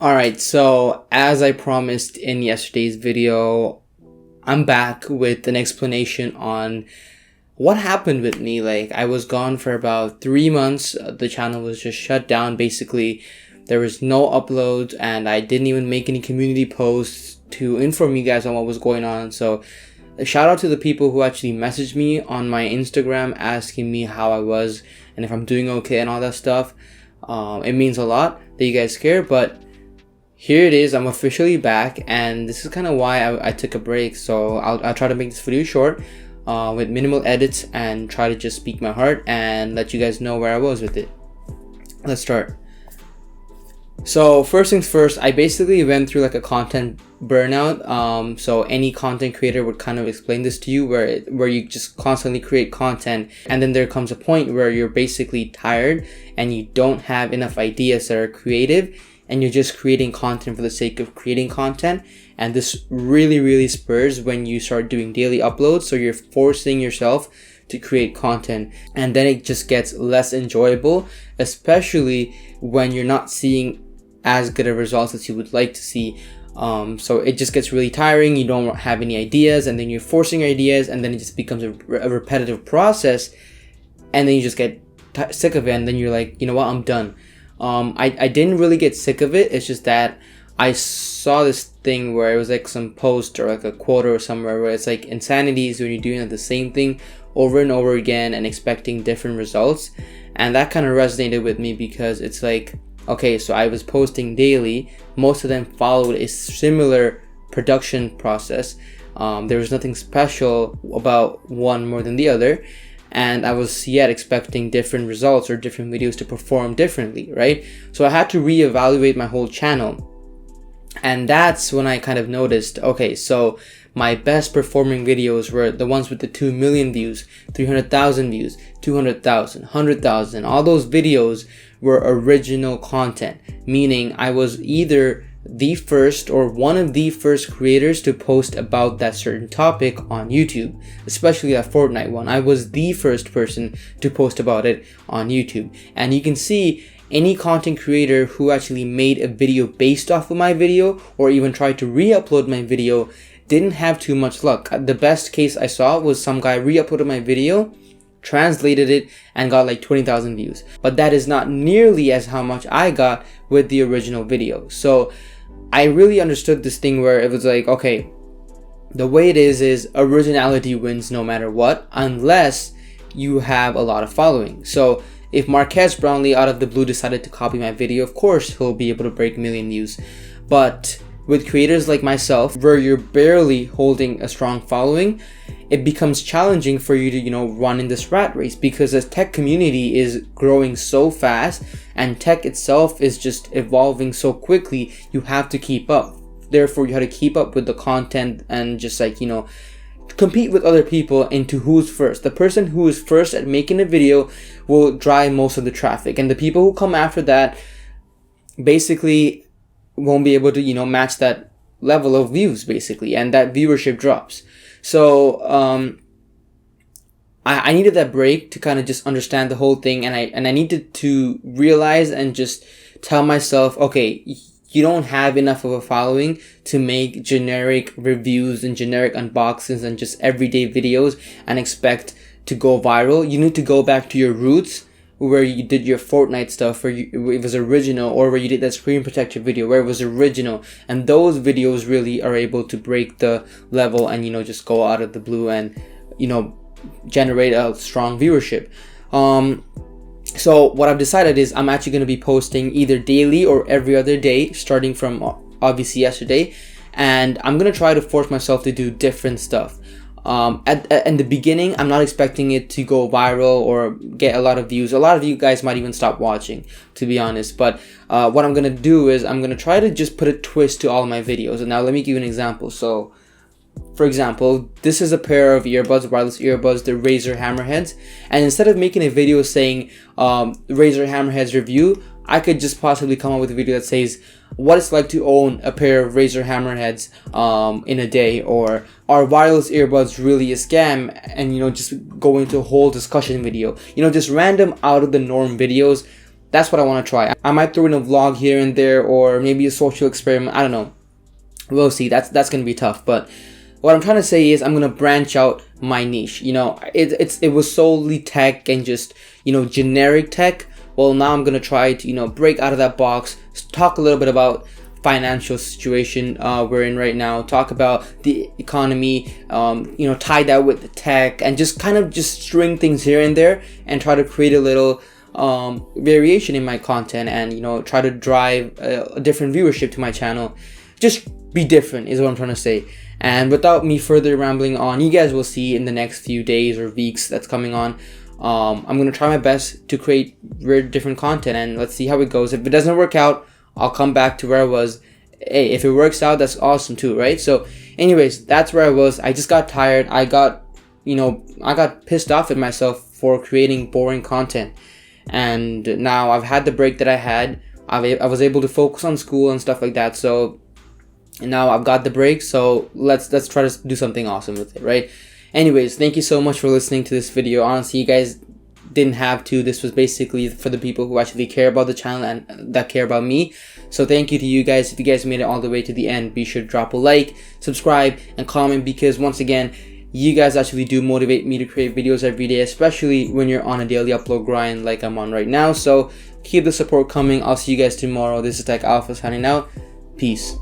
Alright, so as I promised in yesterday's video, I'm back with an explanation on what happened with me. Like, I was gone for about 3 months. The channel was just shut down. Basically, there was no uploads, and I didn't even make any community posts to inform you guys on what was going on. So, a shout out to the people who actually messaged me on my Instagram asking me how I was and if I'm doing okay and all that stuff. It means a lot that you guys care, but here it is. I'm officially back, and this is kind of why I took a break. So I'll try to make this video short, with minimal edits, and try to just speak my heart and let you guys know where I was with it. Let's start. So first things first, I basically went through like a content burnout. So any content creator would kind of explain this to you, where you just constantly create content, and then there comes a point where you're basically tired and you don't have enough ideas that are creative, and you're just creating content for the sake of creating content. And this really spurs when you start doing daily uploads. So you're forcing yourself to create content, and then it just gets less enjoyable, especially when you're not seeing as good of results as you would like to see. So it just gets really tiring. You don't have any ideas, and then you're forcing ideas, and then it just becomes a repetitive process, and then you just get sick of it, and then you're like, you know what, I'm done. I didn't really get sick of it. It's just that I saw this thing where it was like some post or like a quote or somewhere where it's like, insanity is when you're doing like the same thing over and over again and expecting different results. And that kind of resonated with me, because it's like, okay, so I was posting daily. Most of them followed a similar production process. There was nothing special about one more than the other. And I was yet expecting different results or different videos to perform differently, right? So I had to reevaluate my whole channel. And that's when I kind of noticed, okay, so my best performing videos were the ones with the 2 million views, 300,000 views, 200,000, 100,000. All those videos were original content, meaning I was either the first or one of the first creators to post about that certain topic on YouTube, especially that Fortnite one. I was the first person to post about it on YouTube. And you can see any content creator who actually made a video based off of my video, or even tried to re-upload my video, didn't have too much luck. The best case I saw was some guy re-uploaded my video, translated it, and got like 20,000 views. But that is not nearly as how much I got with the original video. So I really understood this thing where it was like, okay, the way it is originality wins no matter what, unless you have a lot of following. So if Marquez Brownlee out of the blue decided to copy my video, of course he'll be able to break 1 million views. But with creators like myself, where you're barely holding a strong following, it becomes challenging for you to, run in this rat race, because the tech community is growing so fast and tech itself is just evolving so quickly. You have to keep up. Therefore, you have to keep up with the content and just like, compete with other people into who's first. The person who is first at making a video will drive most of the traffic, and the people who come after that basically won't be able to, match that level of views, basically, and that viewership drops. So I needed that break to kind of just understand the whole thing, and I needed to realize and just tell myself, okay, you don't have enough of a following to make generic reviews and generic unboxings and just everyday videos and expect to go viral. You need to go back to your roots, where you did your Fortnite stuff, where it was original, or where you did that screen protector video where it was original. And those videos really are able to break the level and, just go out of the blue and, generate a strong viewership. So what I've decided is I'm actually going to be posting either daily or every other day, starting from obviously yesterday. And I'm going to try to force myself to do different stuff. In the beginning, I'm not expecting it to go viral or get a lot of views. A lot of you guys might even stop watching, to be honest. But what I'm going to do is I'm going to try to just put a twist to all of my videos. And now let me give you an example. So, for example, this is a pair of earbuds, wireless earbuds, the Razer Hammerheads. And instead of making a video saying Razer Hammerheads review, I could just possibly come up with a video that says what it's like to own a pair of Razer Hammerheads in a day, or are wireless earbuds really a scam, and just go into a whole discussion video. Just random out of the norm videos that's what I want to try. I might throw in a vlog here and there, or maybe a social experiment. I don't know. We'll see. That's going to be tough. But what I'm trying to say is I'm going to branch out my niche. You know, it was solely tech and just, you know, generic tech. Well, now I'm going to try to, you know, break out of that box, talk a little bit about financial situation we're in right now, talk about the economy, you know, tie that with the tech, and just kind of just string things here and there and try to create a little variation in my content, and, you know, try to drive a different viewership to my channel. Just be different is what I'm trying to say. And without me further rambling on, you guys will see in the next few days or weeks that's coming on. I'm going to try my best to create very different content, and let's see how it goes. If it doesn't work out, I'll come back to where I was. Hey, if it works out, that's awesome too, right? So anyways, that's where I was. I just got tired. I got pissed off at myself for creating boring content. And now I've had the break that I had. I was able to focus on school and stuff like that. So now I've got the break. So let's try to do something awesome with it, right? Anyways, thank you so much for listening to this video. Honestly, you guys didn't have to. This was basically for the people who actually care about the channel and that care about me. So thank you to you guys. If you guys made it all the way to the end, be sure to drop a like, subscribe, and comment, because once again, you guys actually do motivate me to create videos every day, especially when you're on a daily upload grind like I'm on right now. So keep the support coming. I'll see you guys tomorrow. This is Tech Alpha signing out. Peace.